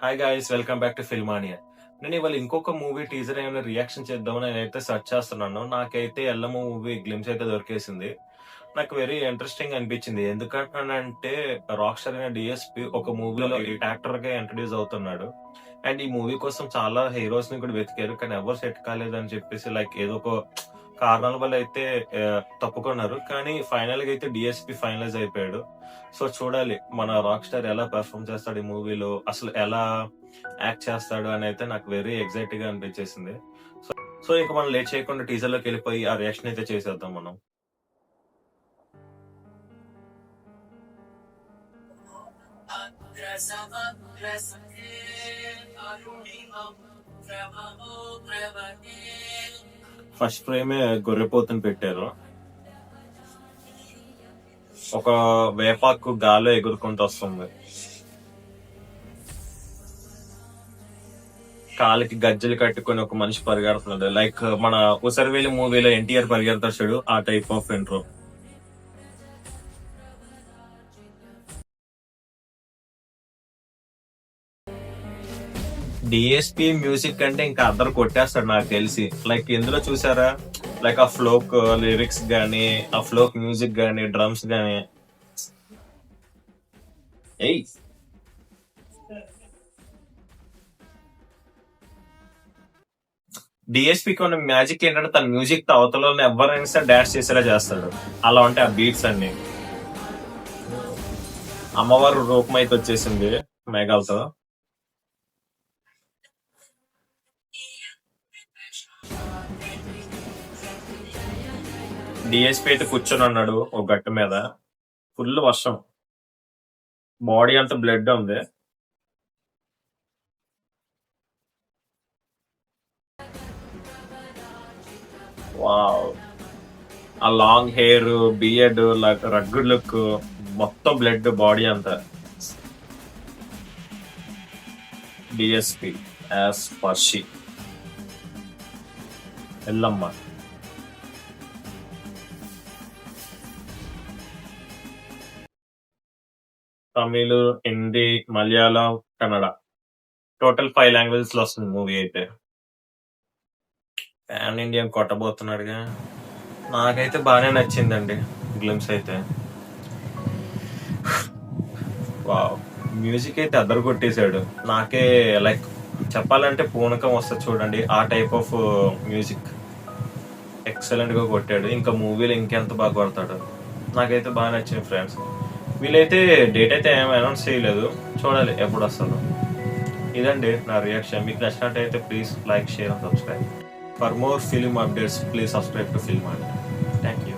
Hi guys, welcome back to Filmania. నేను ఇవాళ ఇంకొక మూవీ టీజర్ ఏమైనా రియాక్షన్ చేద్దామని నేనైతే సెర్చ్ చేస్తున్నాను. నాకైతే 'ఎల్లమ్మ' మూవీ గ్లిమ్స్ అయితే దొరికేసింది. నాకు వెరీ ఇంట్రెస్టింగ్ అనిపించింది. ఎందుకంటానంటే రాక్ స్టార్ అయిన డీఎస్‌పీ ఒక మూవీలో ఈ యాక్టర్‌గా ఇంట్రొడ్యూస్ అవుతున్నాడు. అండ్ ఈ మూవీ కోసం చాలా హీరోస్‌ని కూడా వెతికారు. కానీ ఎవరు సెట్ కాలేదని చెప్పేసి లైక్ ఏదో ఒక కారణాల వల్ల అయితే తప్పుకున్నారు. కానీ ఫైనల్‌గా అయితే డీఎస్‌పీ ఫైనలైజ్ అయిపోయాడు. సో చూడాలి మన రాక్ స్టార్ ఎలా పెర్ఫార్మ్ చేస్తాడు ఈ మూవీలో, అసలు ఎలా యాక్ట్ చేస్తాడు అని అయితే నాకు వెరీ ఎక్సైటింగ్‌గా అనిపించేసింది. సో సో ఇక మనం లేట్ చేయకుండా టీజర్‌లోకెళ్ళిపోయి ఆ రియాక్షన్ అయితే చేసేద్దాం మనం. ఫస్ట్ ఫ్రేమే గొర్రెపోతుని పెట్టారు. ఒక వేపాకు గాల్లో ఎగురుకుంటూ వస్తుంది. కాలికి గజ్జలు కట్టుకొని ఒక మనిషి పరిగెడుతున్నాడు. లైక్ మన ఉసరవేలి మూవీలో ఎన్టీఆర్ పరిగెడతాడు చూడు, ఆ type of intro. DSP music అంటే ఇంకా అందరు కొట్టేస్తాడు నాకు తెలిసి. లైక్ ఎందులో చూసారా, లైక్ ఆ ఫ్లోక్ లిరిక్స్ గానీ, ఆ ఫ్లోక్ మ్యూజిక్ గానీ, డ్రమ్స్ గానీ. ఎయ్ డిఎస్పీకి ఉన్న మ్యాజిక్ ఏంటంటే తన మ్యూజిక్ తో అవతల ఎవరైనా సరే డాన్స్ చేసేలా చేస్తాడు. అలా ఉంటాయి ఆ బీట్స్ అన్ని. అమ్మవారు రూపం అయితే వచ్చేసింది మేఘాలతో. డిఎస్పీ అయితే కూర్చొని ఉన్నాడు ఒక గట్టు మీద. ఫుల్ వర్షం, బాడీ అంతా బ్లడ్ ఉంది. వావ్, ఆ long hair, beard, rugged look, మొత్తం బ్లడ్ బాడీ అంతా. డిఎస్పి యాజ్ పర్షి, ఎల్లమ్మ. తమిళ్, హిందీ, మలయాళం, కన్నడ, టోటల్ 5 లాంగ్వేజెస్ లో వస్తుంది మూవీ అయితే. పాన్ ఇండియన్ కొట్టబోతున్నాడుగా. నాకైతే బాగానే నచ్చిందండి గ్లిమ్స్ అయితే. వావ్, మ్యూజిక్ అయితే అద్దరు కొట్టేశాడు. నాకే లైక్ చెప్పాలంటే పూనకం వస్తుంది చూడండి, ఆ టైప్ ఆఫ్ మ్యూజిక్ ఎక్సలెంట్ గా కొట్టాడు. ఇంకా మూవీలో ఇంకెంత బాగా కొడతాడు. నాకైతే బాగా నచ్చింది ఫ్రెండ్స్. వీళ్ళైతే డేట్ అయితే ఏం అనౌన్స్ చేయలేదు, చూడాలి ఎప్పుడు వస్తుందో. ఇదండి నా రియాక్షన్. మీకు నచ్చినట్టయితే please like, share and subscribe. For more film updates please subscribe to film అండి. Thank you.